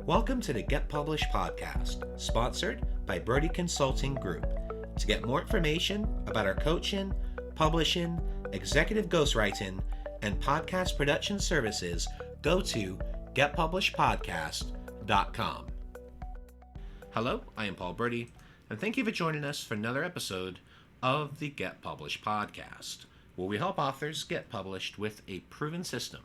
Welcome to the Get Published podcast, sponsored by Brodie Consulting Group. To get more information about our coaching, publishing, executive ghostwriting, and podcast production services, go to getpublishedpodcast.com. Hello, I am Paul Brodie, and thank you for joining us for another episode of the Get Published podcast, where we help authors get published with a proven system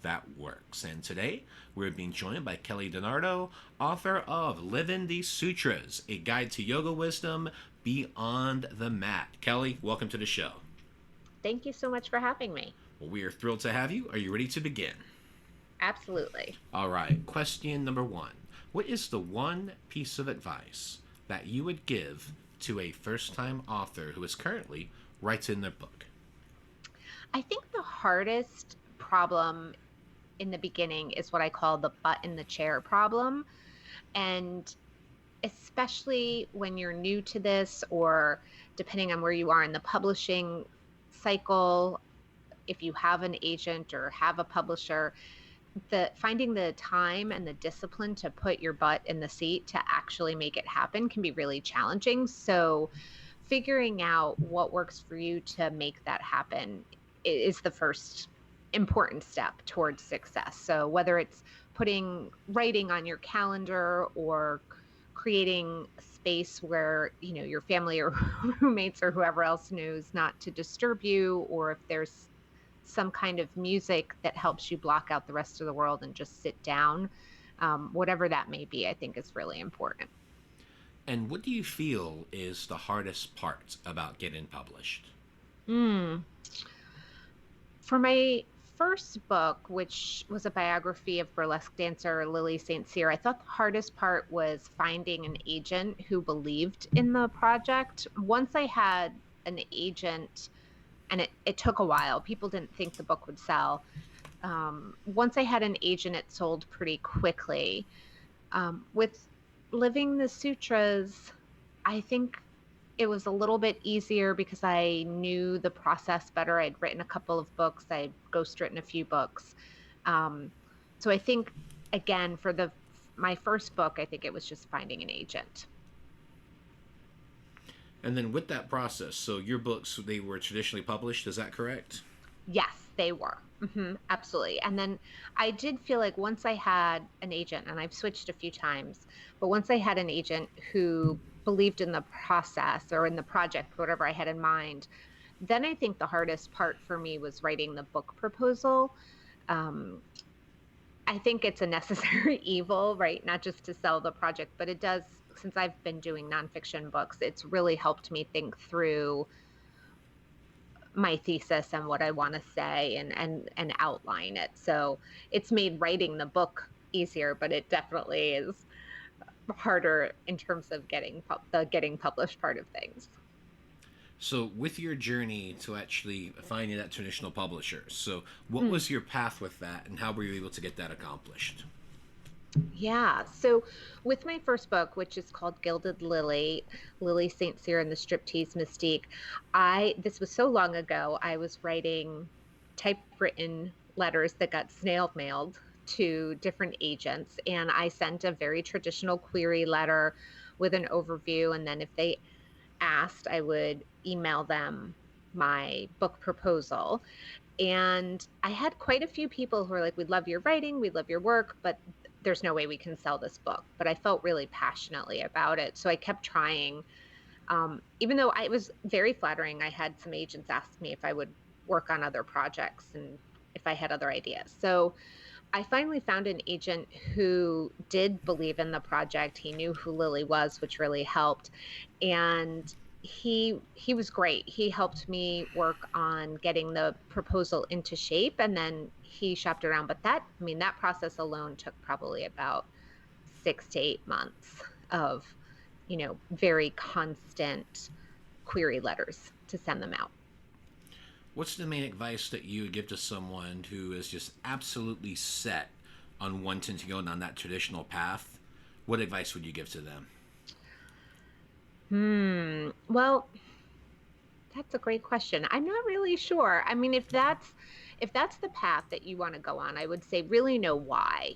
that works. And today, we're being joined by Kelly DiNardo, author of Living the Sutras, a guide to yoga wisdom beyond the mat. Kelly, welcome to the show. Thank you so much for having me. Well, we are thrilled to have you. Are you ready to begin? Absolutely. All right. Question number one. What is the one piece of advice that you would give to a first-time author who is currently writing their book? I think the hardest problem in the beginning is what I call the butt in the chair problem. And especially when you're new to this, or depending on where you are in the publishing cycle, if you have an agent or have a publisher, finding the time and the discipline to put your butt in the seat to actually make it happen can be really challenging. So figuring out what works for you to make that happen is the first important step towards success. So whether it's putting writing on your calendar or creating a space where, your family or roommates or whoever else knows not to disturb you, or if there's some kind of music that helps you block out the rest of the world and just sit down, whatever that may be, I think is really important. And what do you feel is the hardest part about getting published? For my first book, which was a biography of burlesque dancer Lily St. Cyr, I thought the hardest part was finding an agent who believed in the project. Once I had an agent, and it took a while, people didn't think the book would sell. Once I had an agent, it sold pretty quickly. With Living the Sutras, I think it was a little bit easier because I knew the process better. I'd written a couple of books. I'd ghostwritten a few books. So I think, again, for my first book, I think it was just finding an agent. And then with that process, so your books, they were traditionally published, is that correct? Yes, they were. Absolutely. And then I did feel like once I had an agent, and I've switched a few times, but once I had an agent who believed in the process or in the project, whatever I had in mind, then I think the hardest part for me was writing the book proposal. I think it's a necessary evil, right? Not just to sell the project, but it does, since I've been doing nonfiction books, it's really helped me think through my thesis and what I want to say and outline it. So it's made writing the book easier, but it definitely is harder in terms of getting published part of things. So with your journey to actually finding that traditional publisher, so what was your path with that, and how were you able to get that accomplished? Yeah, so with my first book, which is called Gilded Lily, Lily St. Cyr and the Striptease Mystique, this was so long ago, I was writing typewritten letters that got snail mailed to different agents, and I sent a very traditional query letter with an overview, and then if they asked, I would email them my book proposal. And I had quite a few people who were like, "We love your writing, we love your work, but there's no way we can sell this book." But I felt really passionately about it, so I kept trying. Even though it was very flattering, I had some agents ask me if I would work on other projects and if I had other ideas. So I finally found an agent who did believe in the project. He knew who Lily was, which really helped. And he was great. He helped me work on getting the proposal into shape, and then he shopped around. But that process alone took probably about 6 to 8 months of, very constant query letters to send them out. What's the main advice that you would give to someone who is just absolutely set on wanting to go down that traditional path? What advice would you give to them? Well, that's a great question. I'm not really sure. I mean, if that's the path that you want to go on, I would say really know why.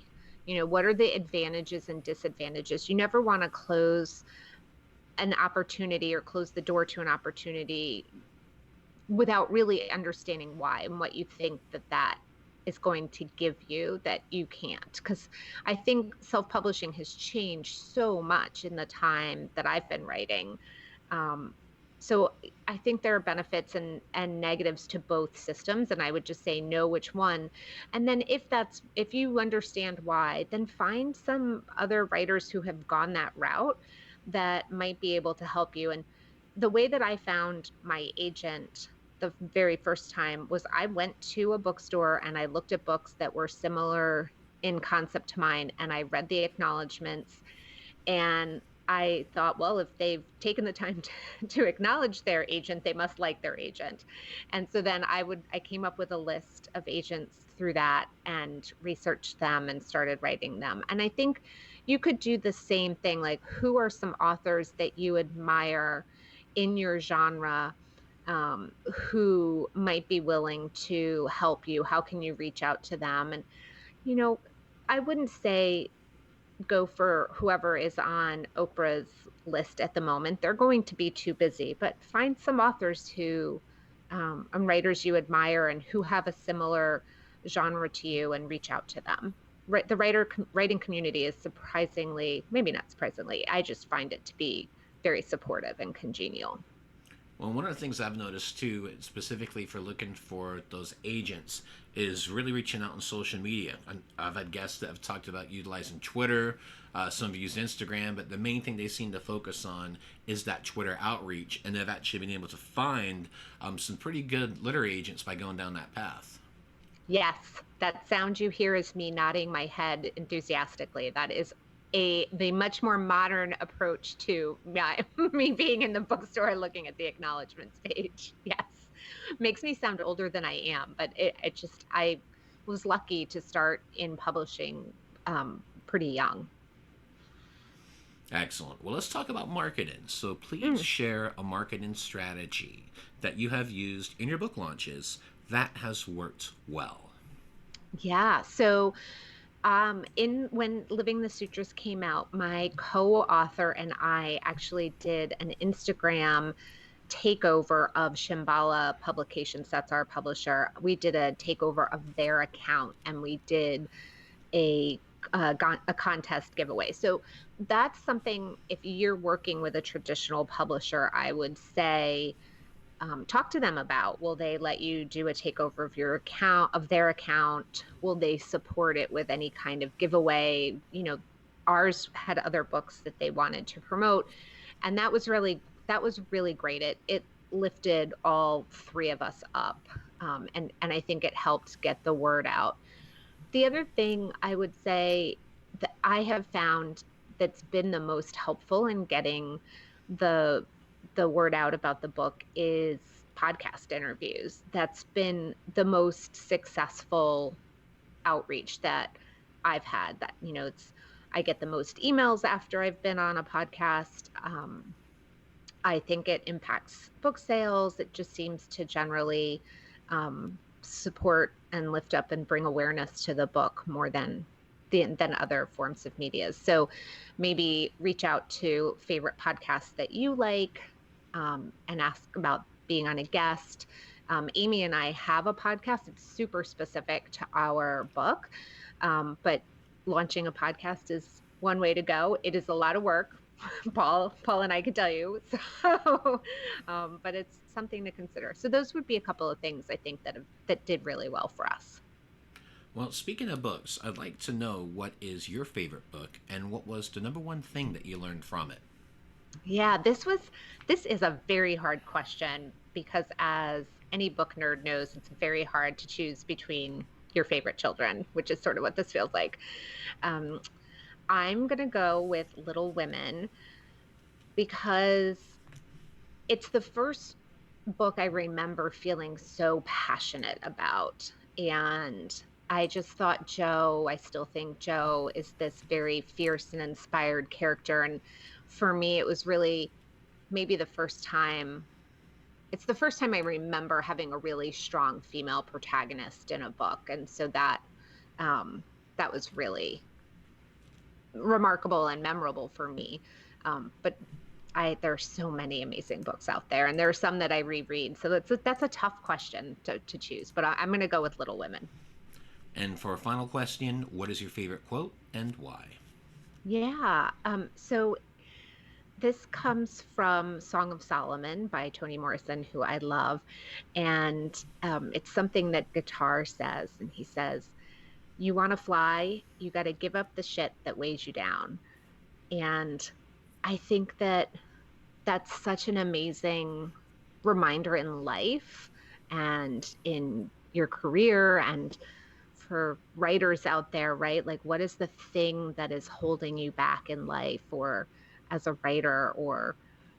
What are the advantages and disadvantages? You never want to close an opportunity or close the door to an opportunity without really understanding why and what you think that is going to give you that you can't. Because I think self-publishing has changed so much in the time that I've been writing. Um, so I think there are benefits and negatives to both systems, and I would just say know which one. And then if you understand why, then find some other writers who have gone that route that might be able to help you. And the way that I found my agent the very first time was I went to a bookstore and I looked at books that were similar in concept to mine, and I read the acknowledgments, and I thought, well, if they've taken the time to acknowledge their agent, they must like their agent. And so then I came up with a list of agents through that and researched them and started writing them. And I think you could do the same thing. Like, who are some authors that you admire in your genre, who might be willing to help you? How can you reach out to them? And, you know, I wouldn't say go for whoever is on Oprah's list at the moment. They're going to be too busy, but find some authors who, and writers you admire and who have a similar genre to you, and reach out to them. Right, the writing community is surprisingly, maybe not surprisingly, I just find it to be very supportive and congenial. Well, one of the things I've noticed too, specifically for looking for those agents, is really reaching out on social media. I've had guests that have talked about utilizing Twitter. Some have used Instagram, but the main thing they seem to focus on is that Twitter outreach, and they've actually been able to find some pretty good literary agents by going down that path. Yes, that sound you hear is me nodding my head enthusiastically. That is the much more modern approach to me being in the bookstore looking at the acknowledgments page. Yes. Makes me sound older than I am, but I was lucky to start in publishing pretty young. Excellent. Well, let's talk about marketing. So please Mm. share a marketing strategy that you have used in your book launches that has worked well. Yeah. So in when Living the Sutras came out, my co-author and I actually did an Instagram takeover of Shambhala Publications. That's our publisher. We did a takeover of their account, and we did a a contest giveaway. So that's something, if you're working with a traditional publisher, I would say talk to them about. Will they let you do a takeover of your account, of their account? Will they support it with any kind of giveaway? Ours had other books that they wanted to promote, and that was really great. It lifted all three of us up, and I think it helped get the word out. The other thing I would say that I have found that's been the most helpful in getting the the word out about the book is podcast interviews. That's been the most successful outreach that I've had. That it's I get the most emails after I've been on a podcast. I think it impacts book sales. It just seems to generally support and lift up and bring awareness to the book more than other forms of media. So maybe reach out to favorite podcasts that you like, and ask about being on a guest. Amy and I have a podcast. It's super specific to our book, but launching a podcast is one way to go. It is a lot of work. Paul and I could tell you. So, but it's something to consider. So those would be a couple of things I think that did really well for us. Well, speaking of books, I'd like to know what is your favorite book and what was the number one thing that you learned from it. Yeah, this is a very hard question because, as any book nerd knows, it's very hard to choose between your favorite children, which is sort of what this feels like. Um, I'm gonna go with Little Women because it's the first book I remember feeling so passionate about. And I just thought I still think Joe is this very fierce and inspired character. And for me, it was really maybe it's the first time I remember having a really strong female protagonist in a book. And so that was really remarkable and memorable for me. But there's so many amazing books out there, and there are some that I reread. So that's a tough question to choose, but I'm going to go with Little Women. And for a final question, what is your favorite quote and why? Yeah. So this comes from Song of Solomon by Toni Morrison, who I love. And it's something that Guitar says. And he says, you want to fly, you got to give up the shit that weighs you down. And I think that that's such an amazing reminder in life and in your career, and for writers out there, right? Like, what is the thing that is holding you back in life, or as a writer, or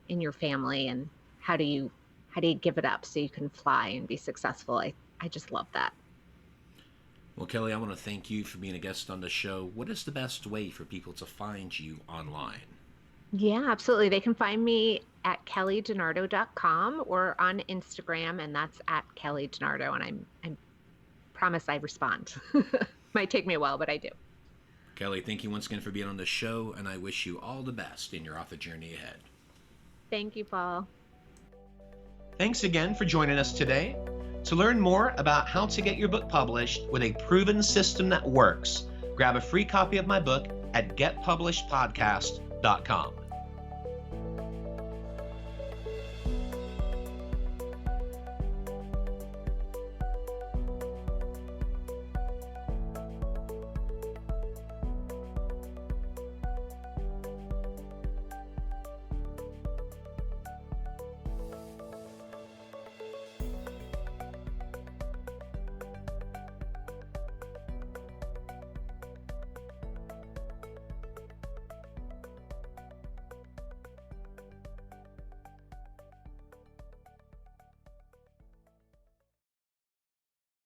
in your family, and how do you give it up so you can fly and be successful? I just love that. Well, Kelly, I want to thank you for being a guest on the show. What is the best way for people to find you online? Yeah, absolutely. They can find me at kellydinardo.com or on Instagram, and that's at Kelly DiNardo, and I promise I respond. Might take me a while, but I do. Kelly, thank you once again for being on the show, and I wish you all the best in your author journey ahead. Thank you, Paul. Thanks again for joining us today. To learn more about how to get your book published with a proven system that works, grab a free copy of my book at getpublishedpodcast.com.